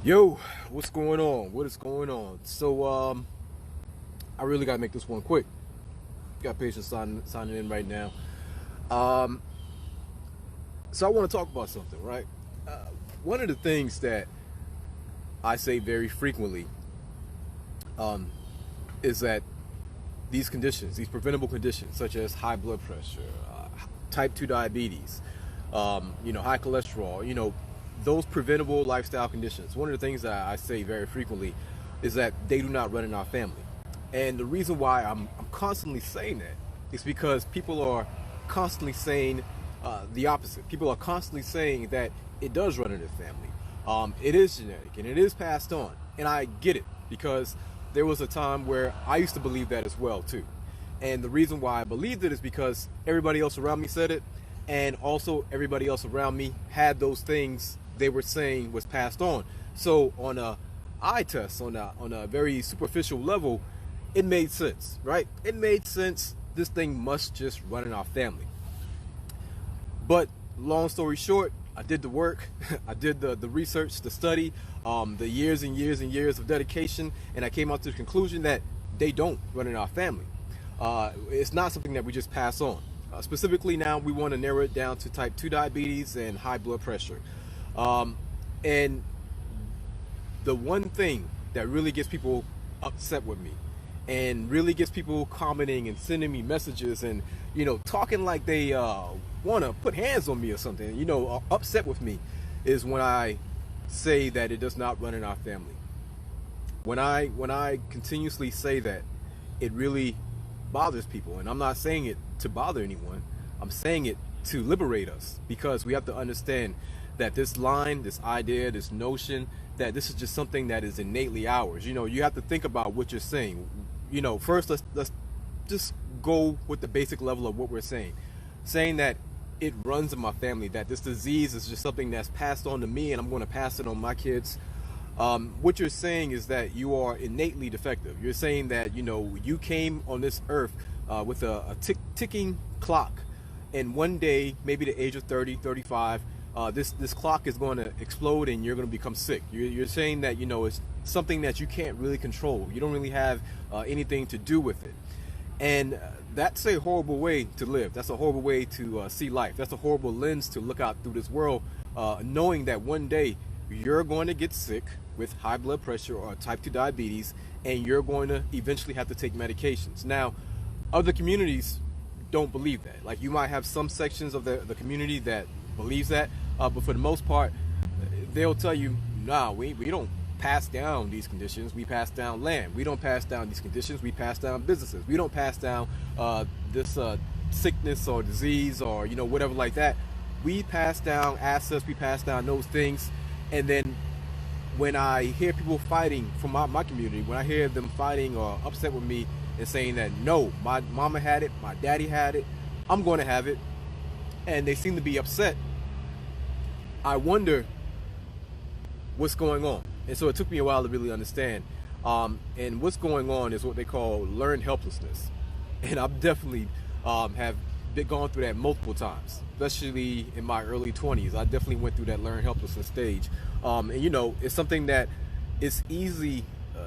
Yo, what's going on? What is going on? So, I really gotta make this one quick. Got patients signing in right now. Um, so I want to talk about something, right? One of the things that I say very frequently, is that these conditions, these preventable conditions, such as high blood pressure, type 2 diabetes, high cholesterol, those preventable lifestyle conditions. One of the things that I say very frequently is that they do not run in our family. And the reason why I'm constantly saying that is because people are constantly saying the opposite. People are constantly saying that it does run in the family. It is genetic and it is passed on. And I get it because there was a time where I used to believe that as well too. And the reason why I believed it is because everybody else around me said it, and also everybody else around me had those things they were saying was passed on. So on a eye test, on a very superficial level, it made sense, right? It made sense. This thing must just run in our family. But long story short, I did the work, I did the research, the study, the years and years and years of dedication, and I came out to the conclusion that they don't run in our family. It's not something that we just pass on. Specifically now, we want to narrow it down to type 2 diabetes and high blood pressure. And the one thing that really gets people upset with me and really gets people commenting and sending me messages and, talking like they want to put hands on me or something, upset with me, is when I say that it does not run in our family. When I continuously say that, it really bothers people. And I'm not saying it to bother anyone. I'm saying it to liberate us, because we have to understand that this line, this idea, this notion, that this is just something that is innately ours. You have to think about what you're saying. First, let's just go with the basic level of what we're saying. Saying that it runs in my family, that this disease is just something that's passed on to me and I'm going to pass it on my kids. What you're saying is that you are innately defective. You're saying that, you came on this earth with a ticking clock, and one day, maybe the age of 30, 35, this clock is going to explode and you're going to become sick. You're saying that, it's something that you can't really control. You don't really have anything to do with it. And that's a horrible way to live. That's a horrible way to see life. That's a horrible lens to look out through this world, knowing that one day you're going to get sick with high blood pressure or type 2 diabetes, and you're going to eventually have to take medications. Now, other communities don't believe that. Like, you might have some sections of the community that believes that, but for the most part, they'll tell you, nah, we don't pass down these conditions. We pass down land. We don't pass down these conditions. We pass down businesses. We don't pass down this sickness or disease or whatever like that. We pass down assets. We pass down those things. And then when I hear people fighting from my community, when I hear them fighting or upset with me and saying that, no, my mama had it, my daddy had it, I'm going to have it, and they seem to be upset, I wonder what's going on. And so it took me a while to really understand. And what's going on is what they call learned helplessness. And I've definitely have gone through that multiple times, especially in my early 20s. I definitely went through that learned helplessness stage. And it's something that is easy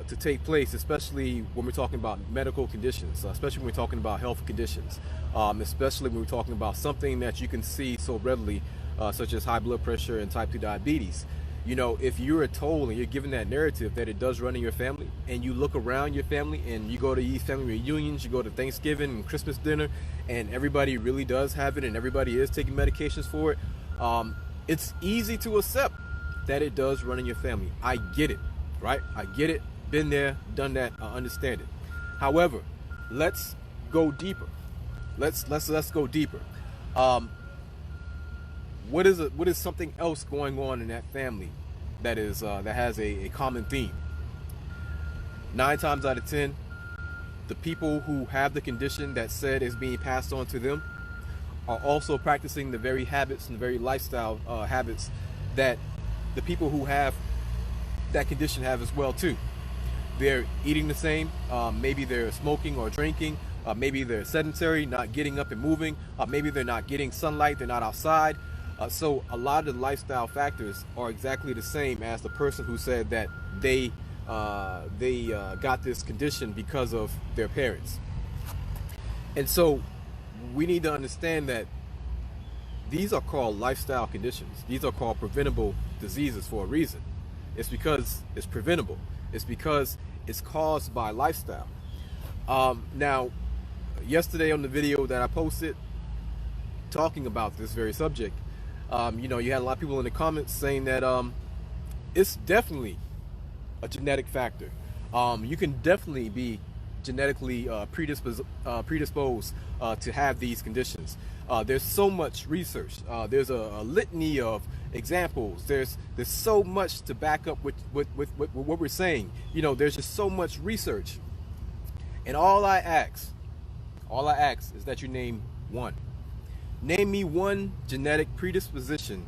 to take place, especially when we're talking about medical conditions, especially when we're talking about health conditions, especially when we're talking about something that you can see so readily, such as high blood pressure and type 2 diabetes. If you're told and you're given that narrative that it does run in your family, and you look around your family and you go to these family reunions, you go to Thanksgiving and Christmas dinner, and everybody really does have it and everybody is taking medications for it, it's easy to accept that it does run in your family. I get it, right? I get it. Been there, done that. I understand it. However, let's go deeper. Let's go deeper. What is something else going on in that family that has a common theme? 9 times out of 10, the people who have the condition that said is being passed on to them are also practicing the very habits and the very lifestyle habits that the people who have that condition have as well too. They're eating the same. Maybe they're smoking or drinking. Maybe they're sedentary, not getting up and moving. Maybe they're not getting sunlight. They're not outside. So a lot of the lifestyle factors are exactly the same as the person who said that they got this condition because of their parents. And so we need to understand that these are called lifestyle conditions. These are called preventable diseases for a reason. It's because it's preventable. It's because it's caused by lifestyle. Now, yesterday on the video that I posted talking about this very subject, you had a lot of people in the comments saying that it's definitely a genetic factor. You can definitely be genetically predisposed to have these conditions. There's so much research. There's a litany of examples. There's so much to back up with what we're saying. There's just so much research. And all I ask is that you name one. Name me one genetic predisposition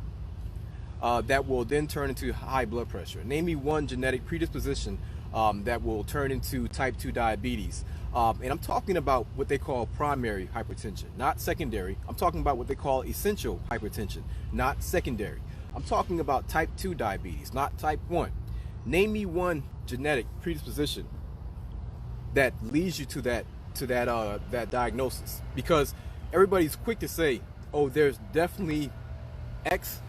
that will then turn into high blood pressure. Name me one genetic predisposition that will turn into type 2 diabetes. And I'm talking about what they call primary hypertension, not secondary. I'm talking about what they call essential hypertension, not secondary. I'm talking about type 2 diabetes, not type 1. Name me one genetic predisposition that leads you to that diagnosis. Because everybody's quick to say, oh, there's definitely X,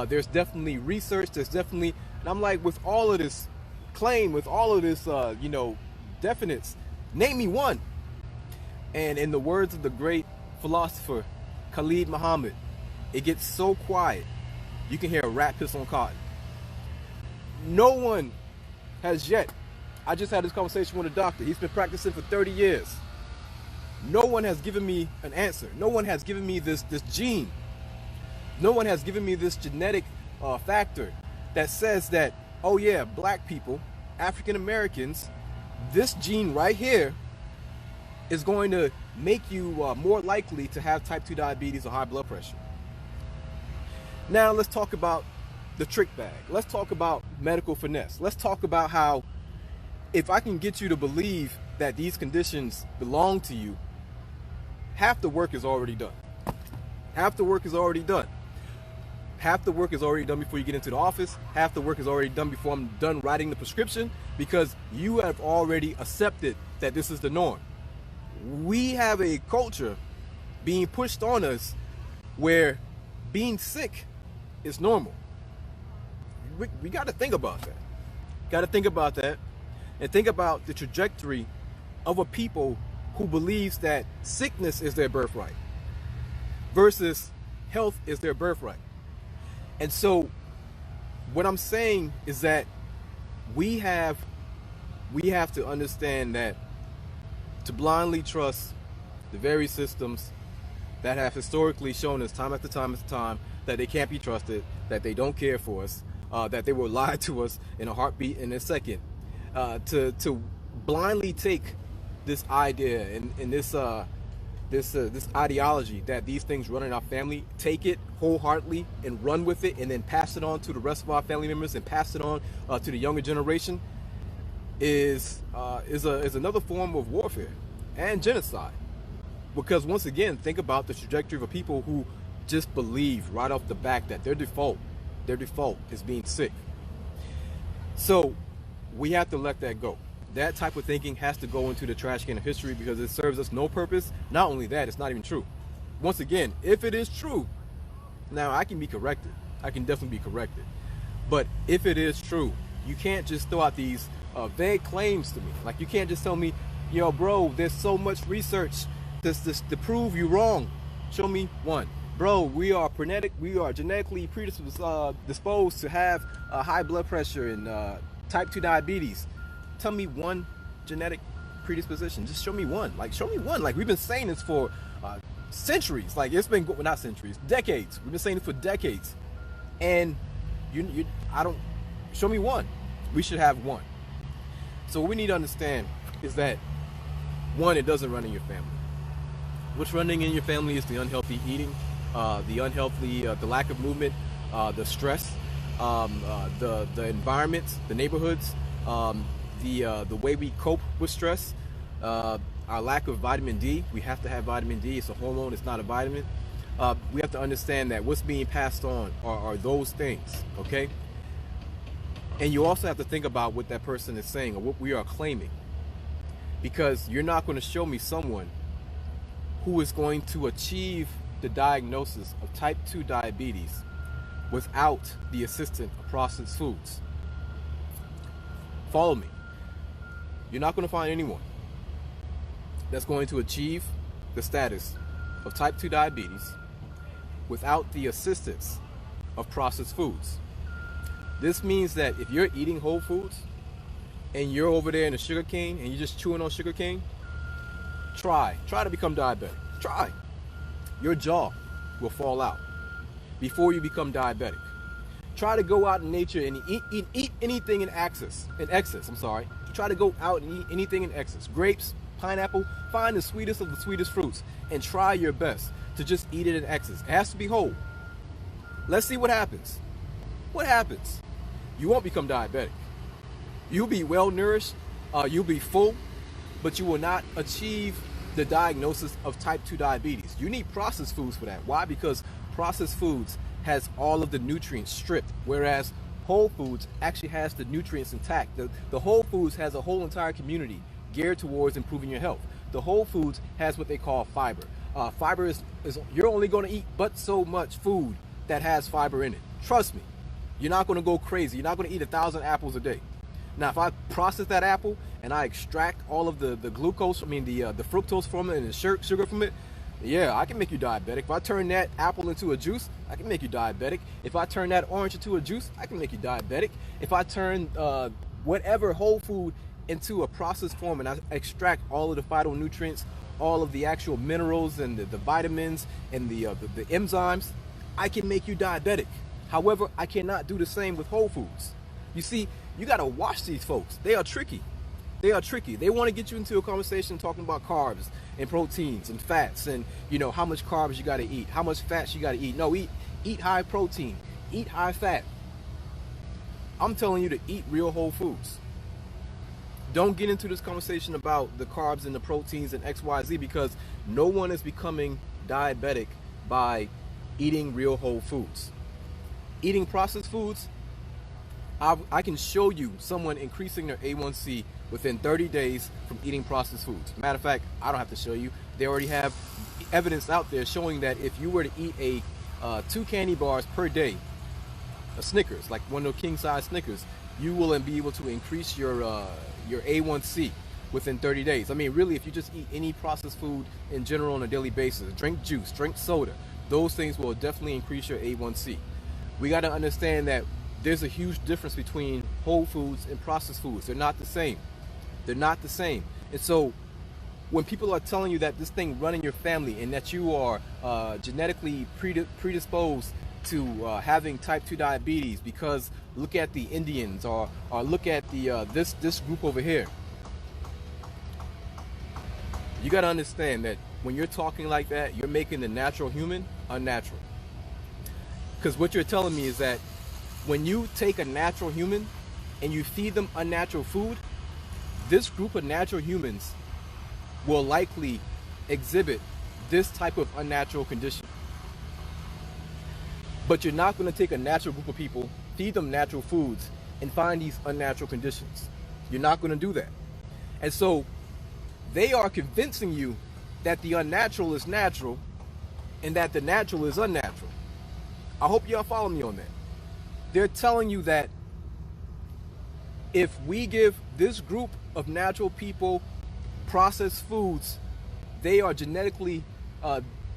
there's definitely research, there's definitely, and I'm like, with all of this claim, with all of this, definites, name me one. And in the words of the great philosopher Khalid Muhammad, it gets so quiet, you can hear a rat piss on cotton. No one has yet. I just had this conversation with a doctor. He's been practicing for 30 years. No one has given me an answer. No one has given me this gene. No one has given me this genetic factor that says that, oh yeah, black people, African Americans, this gene right here is going to make you more likely to have type 2 diabetes or high blood pressure. Now let's talk about the trick bag. Let's talk about medical finesse. Let's talk about how if I can get you to believe that these conditions belong to you, half the work is already done. Half the work is already done. Half the work is already done before you get into the office. Half the work is already done before I'm done writing the prescription, because you have already accepted that this is the norm. We have a culture being pushed on us where being sick is normal. We got to think about that. Got to think about that, and think about the trajectory of a people who believes that sickness is their birthright versus health is their birthright. And so what I'm saying is that we have to understand that to blindly trust the very systems that have historically shown us time after time after time that they can't be trusted, that they don't care for us, that they will lie to us in a heartbeat in a second, to blindly take this idea and this ideology that these things run in our family, take it wholeheartedly and run with it, and then pass it on to the rest of our family members and pass it on to the younger generation, is another form of warfare and genocide. Because once again, think about the trajectory of people who just believe right off the back that their default is being sick. So we have to let that go. That type of thinking has to go into the trash can of history, because it serves us no purpose. Not only that, it's not even true. Once again, if it is true, now I can be corrected. I can definitely be corrected. But if it is true, you can't just throw out these vague claims to me. Like, you can't just tell me, yo, bro, there's so much research to prove you wrong. Show me one. Bro, we are genetically predisposed to have high blood pressure and type 2 diabetes. Tell me one genetic predisposition. Just show me one. Like, show me one. Like, we've been saying this for centuries. Like, it's been, well, not centuries, decades. We've been saying this for decades. And show me one. We should have one. So what we need to understand is that, one, it doesn't run in your family. What's running in your family is the unhealthy eating, the lack of movement, the stress, the environment, the neighborhoods, the way we cope with stress, our lack of vitamin D. We have to have vitamin D. It's a hormone, it's not a vitamin. We have to understand that what's being passed on are those things, okay? And you also have to think about what that person is saying or what we are claiming. Because you're not going to show me someone who is going to achieve the diagnosis of type 2 diabetes without the assistance of processed foods. Follow me. You're not going to find anyone that's going to achieve the status of type 2 diabetes without the assistance of processed foods. This means that if you're eating whole foods and you're over there in the sugar cane and you're just chewing on sugar cane, try to become diabetic. Try. Your jaw will fall out before you become diabetic. Try to go out in nature and eat anything in excess. Try to go out and eat anything in excess. Grapes, pineapple, find the sweetest of the sweetest fruits and try your best to just eat it in excess. It has to be whole. Let's see what happens. What happens? You won't become diabetic. You'll be well nourished, you'll be full, but you will not achieve the diagnosis of type 2 diabetes. You need processed foods for that. Why? Because processed foods has all of the nutrients stripped, whereas whole foods actually has the nutrients intact. The whole foods has a whole entire community geared towards improving your health. The whole foods has what they call fiber. Fiber is you're only going to eat but so much food that has fiber in it. Trust me, you're not going to go crazy. You're not going to eat 1,000 apples a day. Now, if I process that apple and I extract all of the glucose, the fructose from it and the sugar from it, yeah, I can make you diabetic. If I turn that apple into a juice, I can make you diabetic. If I turn that orange into a juice, I can make you diabetic. If I turn whatever whole food into a processed form and I extract all of the phytonutrients, all of the actual minerals and the vitamins and the enzymes, I can make you diabetic. However, I cannot do the same with whole foods. You see, you got to watch these folks. They are tricky. They are tricky. They want to get you into a conversation talking about carbs and proteins and fats and, how much carbs you got to eat, how much fats you got to eat. No, eat high protein, eat high fat. I'm telling you to eat real whole foods. Don't get into this conversation about the carbs and the proteins and XYZ, because no one is becoming diabetic by eating real whole foods. Eating processed foods, I can show you someone increasing their A1C within 30 days from eating processed foods. Matter of fact, I don't have to show you. They already have evidence out there showing that if you were to eat 2 candy bars per day, a Snickers, like one of those king-size Snickers, you will be able to increase your A1C within 30 days. I mean, really, if you just eat any processed food in general on a daily basis, drink juice, drink soda, those things will definitely increase your A1C. We got to understand that there's a huge difference between whole foods and processed foods. They're not the same. They're not the same. And so when people are telling you that this thing run in your family and that you are genetically predisposed to having type 2 diabetes because look at the Indians or look at the this group over here, you got to understand that when you're talking like that, you're making the natural human unnatural. Because what you're telling me is that when you take a natural human and you feed them unnatural food, this group of natural humans will likely exhibit this type of unnatural condition. But you're not going to take a natural group of people, feed them natural foods, and find these unnatural conditions. You're not going to do that. And so they are convincing you that the unnatural is natural and that the natural is unnatural. I hope y'all follow me on that. They're telling you that if we give this group of natural people processed foods, they are genetically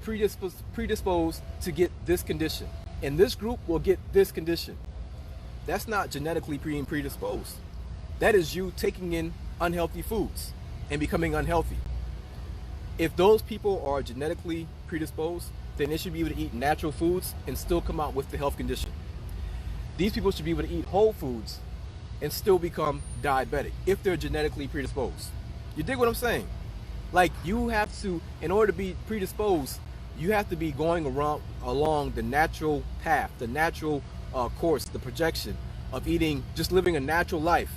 predisposed to get this condition. And this group will get this condition. That's not genetically being predisposed. That is you taking in unhealthy foods and becoming unhealthy. If those people are genetically predisposed, then they should be able to eat natural foods and still come out with the health condition. These people should be able to eat whole foods and still become diabetic if they're genetically predisposed. You dig what I'm saying? Like, you have to, in order to be predisposed, you have to be going along the natural path, the natural course, the projection of eating, just living a natural life,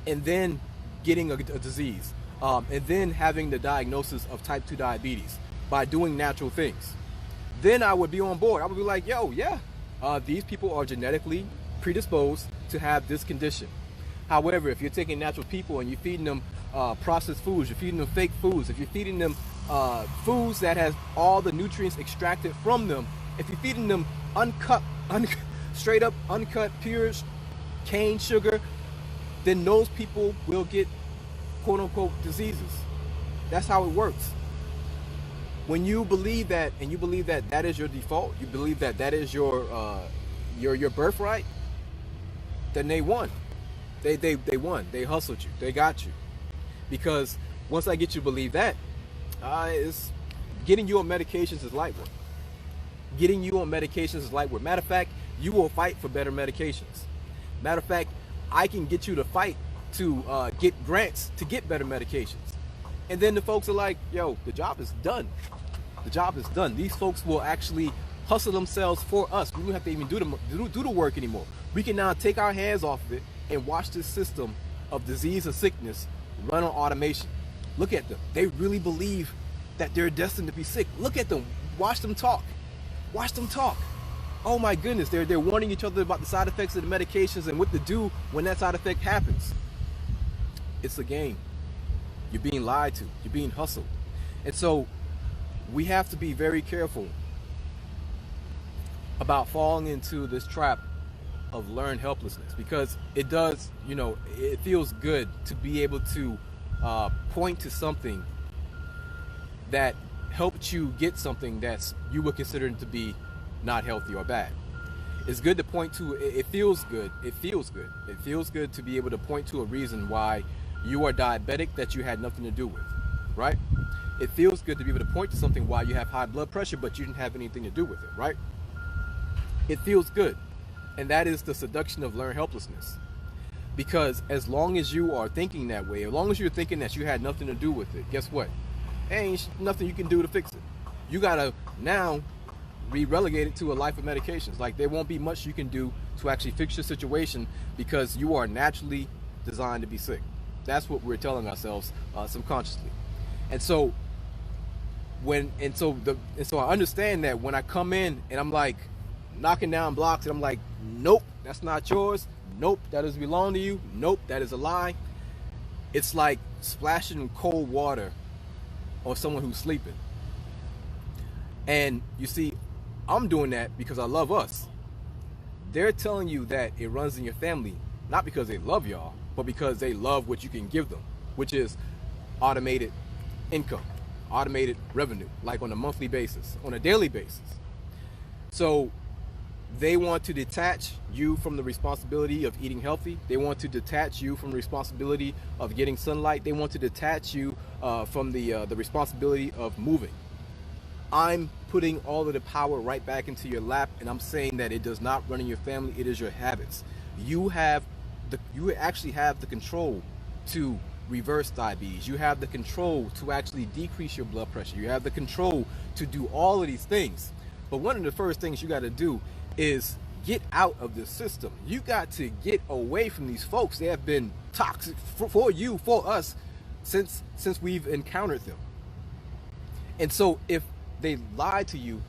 and then getting a disease, and then having the diagnosis of type 2 diabetes by doing natural things. then I would be on board. I would be like, yo, yeah, these people are genetically predisposed to have this condition. However, if you're taking natural people and you're feeding them processed foods, you're feeding them fake foods, if you're feeding them foods that has all the nutrients extracted from them, if you're feeding them uncut, straight up uncut, pure cane sugar, then those people will get quote unquote diseases. That's how it works. When you believe that, and you believe that that is your default, you believe that that is your birthright, then they won. They won. They hustled you. They got you. Because once I get you to believe that, it's getting you on medications is light work. Getting you on medications is light work. Matter of fact, you will fight for better medications. Matter of fact, I can get you to fight to get grants to get better medications. And then the folks are like, yo, the job is done. The job is done. These folks will actually hustle themselves for us. We don't have to even do the work anymore. We can now take our hands off of it and watch this system of disease and sickness run on automation. Look at them. They really believe that they're destined to be sick. Look at them. Watch them talk. Watch them talk. Oh my goodness, they're warning each other about the side effects of the medications and what to do when that side effect happens. It's a game. You're being lied to. You're being hustled. And so we have to be very careful about falling into this trap of learned helplessness, because it does, it feels good to be able to point to something that helped you get something that's you would consider to be not healthy or bad. It's good to point to, it feels good. It feels good. It feels good to be able to point to a reason why you are diabetic that you had nothing to do with, right? It feels good to be able to point to something why you have high blood pressure, but you didn't have anything to do with it, right? It feels good. And that is the seduction of learned helplessness. Because as long as you are thinking that way, as long as you're thinking that you had nothing to do with it, guess what? There ain't nothing you can do to fix it. You gotta now be relegated to a life of medications. Like, there won't be much you can do to actually fix your situation because you are naturally designed to be sick. That's what we're telling ourselves subconsciously. And so I understand that when I come in and I'm like knocking down blocks and I'm like, nope, that's not yours. Nope, that doesn't belong to you. Nope, that is a lie. It's like splashing cold water on someone who's sleeping. And you see, I'm doing that because I love us. They're telling you that it runs in your family, not because they love y'all, but because they love what you can give them, which is automated income, automated revenue, like on a monthly basis, on a daily basis. So they want to detach you from the responsibility of eating healthy. They want to detach you from the responsibility of getting sunlight. They want to detach you from the responsibility of moving. I'm putting all of the power right back into your lap, and I'm saying that it does not run in your family. It is your habits. You actually have the control to reverse diabetes. You have the control to actually decrease your blood pressure. You have the control to do all of these things. But one of the first things you got to do is get out of the system. You got to get away from these folks. They have been toxic for you, for us, since we've encountered them. And so if they lie to you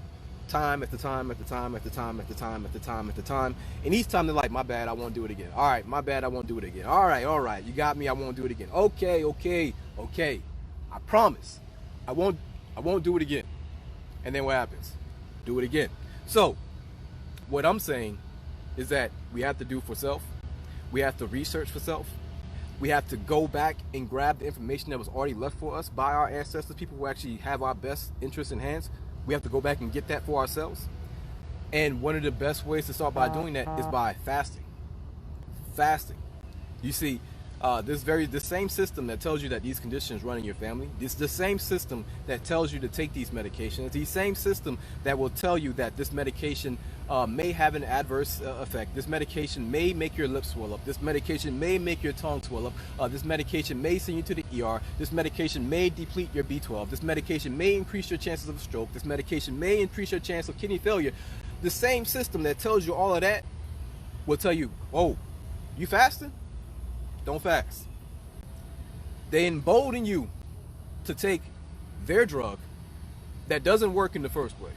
time after time after time after time after time after time after time, and each time they're like, my bad, I won't do it again. All right, my bad, I won't do it again. All right, you got me, I won't do it again. Okay. I promise, I won't do it again. And then what happens? Do it again. So what I'm saying is that we have to do for self. We have to research for self. We have to go back and grab the information that was already left for us by our ancestors, people who actually have our best interests in hands. We have to go back and get that for ourselves. And one of the best ways to start by doing that is by fasting. Fasting. You see, the same system that tells you that these conditions run in your family, it's the same system that tells you to take these medications, the same system that will tell you that this medication may have an adverse effect. This medication may make your lips swell up. This medication may make your tongue swell up. This medication may send you to the ER. This medication may deplete your B12. This medication may increase your chances of a stroke. This medication may increase your chance of kidney failure. The same system that tells you all of that will tell you, oh, you fasting? Don't fast. They embolden you to take their drug that doesn't work in the first place.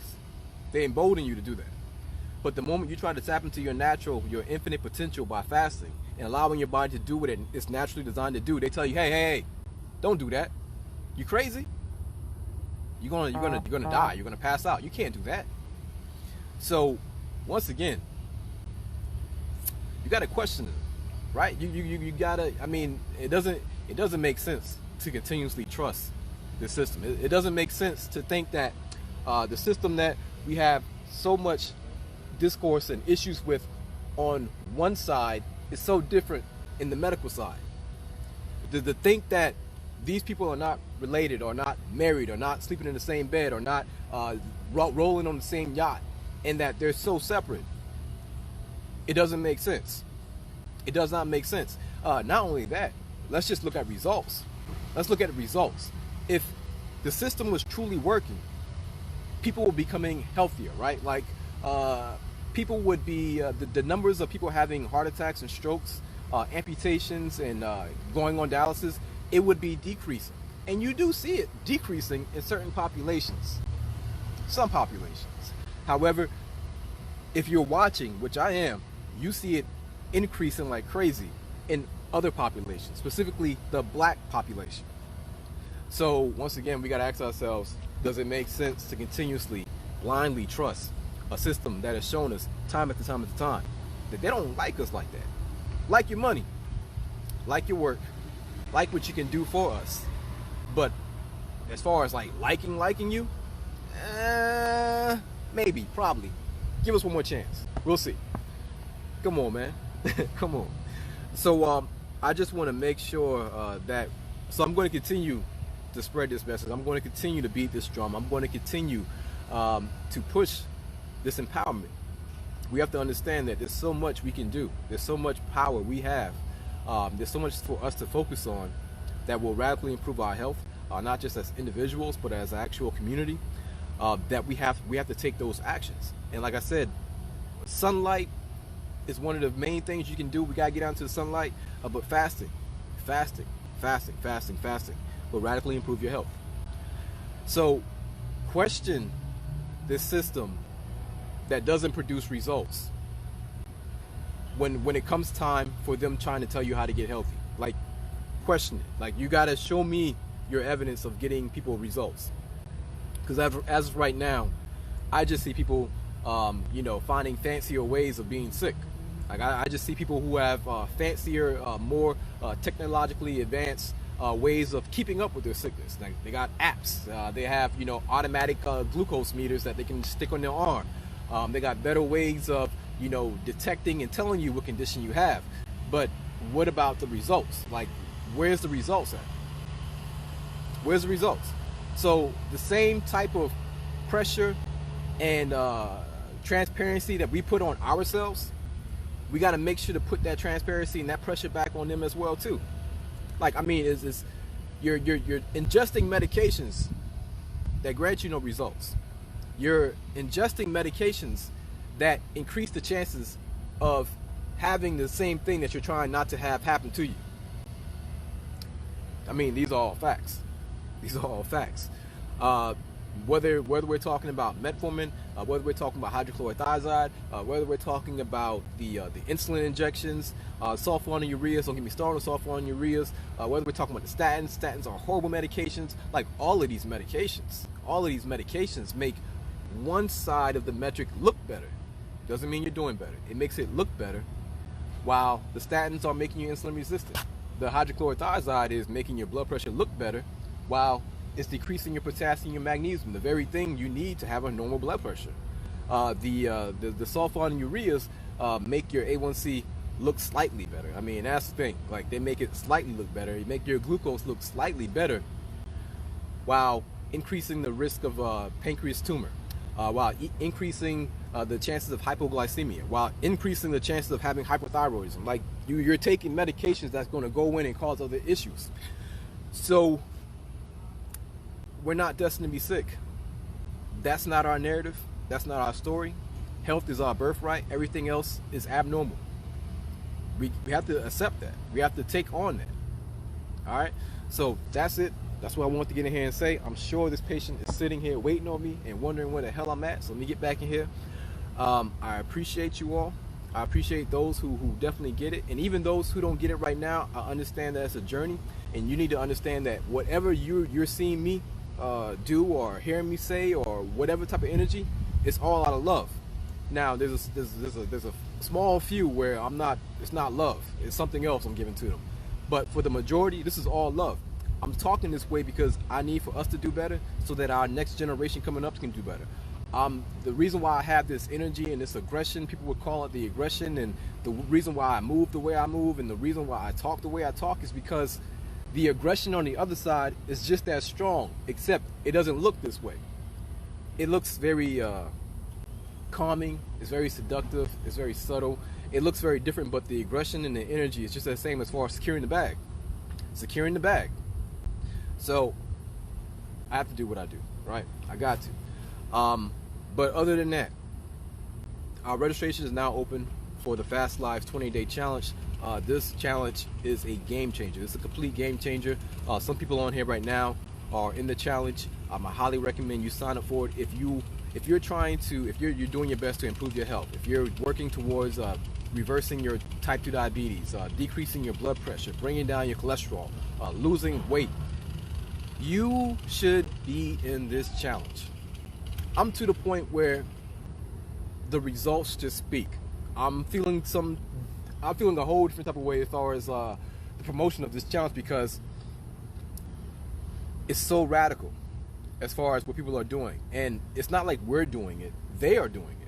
They embolden you to do that. But the moment you try to tap into your natural, your infinite potential by fasting and allowing your body to do what it's naturally designed to do, they tell you, hey, don't do that. You crazy? You're gonna die. You're gonna pass out. You can't do that. So, once again, you gotta question it, right? You gotta. I mean, it doesn't make sense to continuously trust the system. It doesn't make sense to think that the system that we have so much discourse and issues with on one side is so different in the medical side. To think that these people are not related, or not married, or not sleeping in the same bed, or not rolling on the same yacht, and that they're so separate, it doesn't make sense. It does not make sense. Not only that, let's just look at results. Let's look at the results. If the system was truly working, people were becoming healthier, right? Like people would be, the numbers of people having heart attacks and strokes, amputations, and going on dialysis, it would be decreasing. And you do see it decreasing in certain populations, some populations. However, if you're watching, which I am, you see it increasing like crazy in other populations, specifically the black population. So once again, we got to ask ourselves, does it make sense to continuously blindly trust a system that has shown us time after time after time that they don't like us like that? Like your money, like your work, like what you can do for us. But as far as like liking you, maybe, probably. Give us one more chance. We'll see. Come on, man. Come on. So I just want to make sure so I'm going to continue to spread this message. I'm going to continue to beat this drum. I'm going to continue to push this empowerment. We have to understand that there's so much we can do. There's so much power we have. There's so much for us to focus on that will radically improve our health, not just as individuals, but as an actual community. That we have to take those actions. And like I said, sunlight is one of the main things you can do. We gotta get out into the sunlight. But fasting will radically improve your health. So question this system that doesn't produce results when it comes time for them trying to tell you how to get healthy. Like, question it. Like, you gotta show me your evidence of getting people results. Because as of right now, I just see people finding fancier ways of being sick. Like, I just see people who have fancier, more technologically advanced ways of keeping up with their sickness. Like, they got apps. They have automatic glucose meters that they can stick on their arm. They got better ways of detecting and telling you what condition you have. But what about the results? Like, where's the results at? Where's the results? So the same type of pressure and transparency that we put on ourselves, we got to make sure to put that transparency and that pressure back on them as well too. Like, I mean, you're ingesting medications that grant you no results. You're ingesting medications that increase the chances of having the same thing that you're trying not to have happen to you. I mean, these are all facts. These are all facts. Whether we're talking about metformin, whether we're talking about hydrochlorothiazide, whether we're talking about the insulin injections, sulfonylureas, don't get me started on sulfonylureas, whether we're talking about the statins are horrible medications. Like, all of these medications make one side of the metric look better. Doesn't mean you're doing better. It makes it look better, while the statins are making you insulin resistant. The hydrochlorothiazide is making your blood pressure look better, while it's decreasing your potassium and magnesium, the very thing you need to have a normal blood pressure. The sulfonylureas make your A1C look slightly better. I mean, that's the thing. Like, they make it slightly look better. They make your glucose look slightly better, while increasing the risk of pancreas tumor, while increasing the chances of hypoglycemia, while increasing the chances of having hypothyroidism. Like, you're taking medications that's going to go in and cause other issues. So we're not destined to be sick. That's not our narrative. That's not our story. Health is our birthright. Everything else is abnormal. We have to accept that. We have to take on that. All right. So that's it. That's what I want to get in here and say. I'm sure this patient is sitting here waiting on me and wondering where the hell I'm at. So let me get back in here. I appreciate you all. I appreciate those who definitely get it. And even those who don't get it right now, I understand that it's a journey. And you need to understand that whatever you're seeing me do or hearing me say or whatever type of energy, it's all out of love. Now, there's a small few where it's not love. It's something else I'm giving to them. But for the majority, this is all love. I'm talking this way because I need for us to do better so that our next generation coming up can do better. The reason why I have this energy and this aggression, people would call it the aggression, and the reason why I move the way I move and the reason why I talk the way I talk is because the aggression on the other side is just as strong, except it doesn't look this way. It looks very calming, it's very seductive, it's very subtle. It looks very different, but the aggression and the energy is just the same as far as securing the bag. Securing the bag. So I have to do what I do, right? I got to. But other than that, our registration is now open for the Fast Lives 20-day challenge. This challenge is a game changer. It's a complete game changer. Some people on here right now are in the challenge. I highly recommend you sign up for it. If you're doing your best to improve your health, if you're working towards reversing your type 2 diabetes, decreasing your blood pressure, bringing down your cholesterol, losing weight, you should be in this challenge. I'm to the point where the results just speak. I'm feeling a whole different type of way as far as the promotion of this challenge because it's so radical as far as what people are doing. And it's not like we're doing it, they are doing it.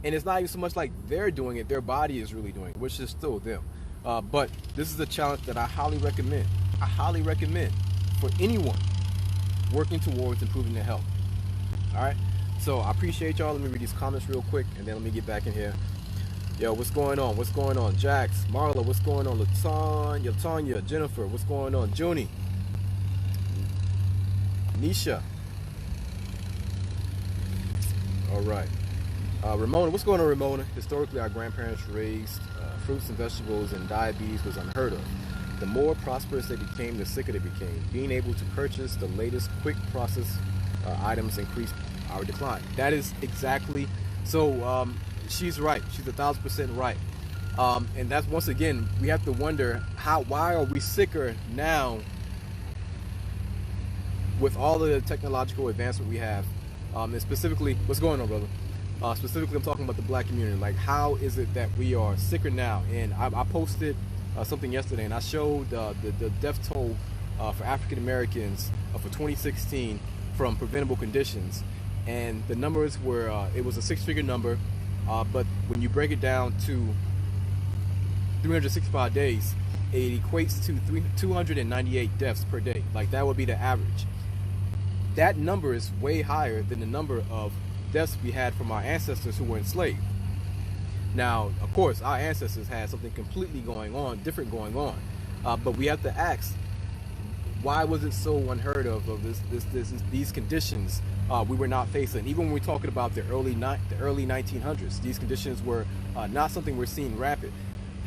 And it's not even so much like they're doing it, their body is really doing it, which is still them. But this is a challenge that I highly recommend. I highly recommend for anyone working towards improving their health. All right, so I appreciate y'all. Let me read these comments real quick and then let me get back in here. Yo, what's going on? What's going on? Jax, Marla, what's going on? Latanya, Jennifer, what's going on? Junie, Nisha. All right. Ramona, what's going on, Ramona? Historically, our grandparents raised fruits and vegetables, and diabetes was unheard of. The more prosperous they became, the sicker they became. Being able to purchase the latest quick process items increased our decline. That is exactly so. She's right. She's 1,000% right. And that's, once again, we have to wonder why are we sicker now with all of the technological advancement we have, and specifically, what's going on, brother? Specifically, I'm talking about the black community. Like, how is it that we are sicker now? And I posted something yesterday, and I showed the death toll for African Americans for 2016 from preventable conditions, and the numbers were it was a 6-figure number, but when you break it down to 365 days, it equates to 298 deaths per day. Like, that would be the average. That number is way higher than the number of deaths we had from our ancestors who were enslaved. Now, of course, our ancestors had something completely different going on, but we have to ask, why was it so unheard of these conditions we were not facing? Even when we're talking about the early 1900s, these conditions were not something we're seeing rapid.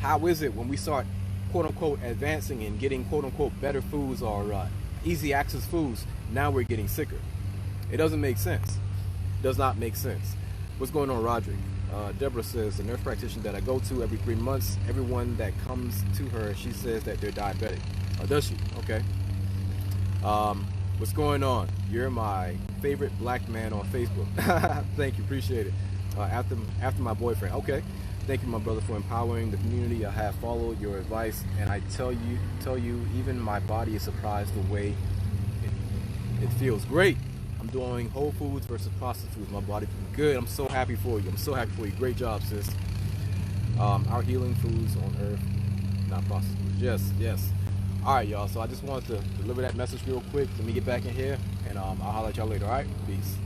How is it when we start, quote unquote, advancing and getting, quote unquote, better foods or easy access foods, now we're getting sicker? It doesn't make sense. It does not make sense. What's going on, Roderick? Deborah says, the nurse practitioner that I go to every 3 months, everyone that comes to her, she says that they're diabetic. Oh, does she? Okay. What's going on? You're my favorite black man on Facebook. Thank you, appreciate it. After my boyfriend. Okay. Thank you, my brother, for empowering the community. I have followed your advice, and I tell you, even my body is surprised the way it feels. Great. I'm doing whole foods versus processed foods. My body feels good. I'm so happy for you. I'm so happy for you. Great job, sis. Our healing foods on earth, not processed foods. Yes, yes. All right, y'all. So I just wanted to deliver that message real quick. Let me get back in here, and I'll holler at y'all later. All right? Peace.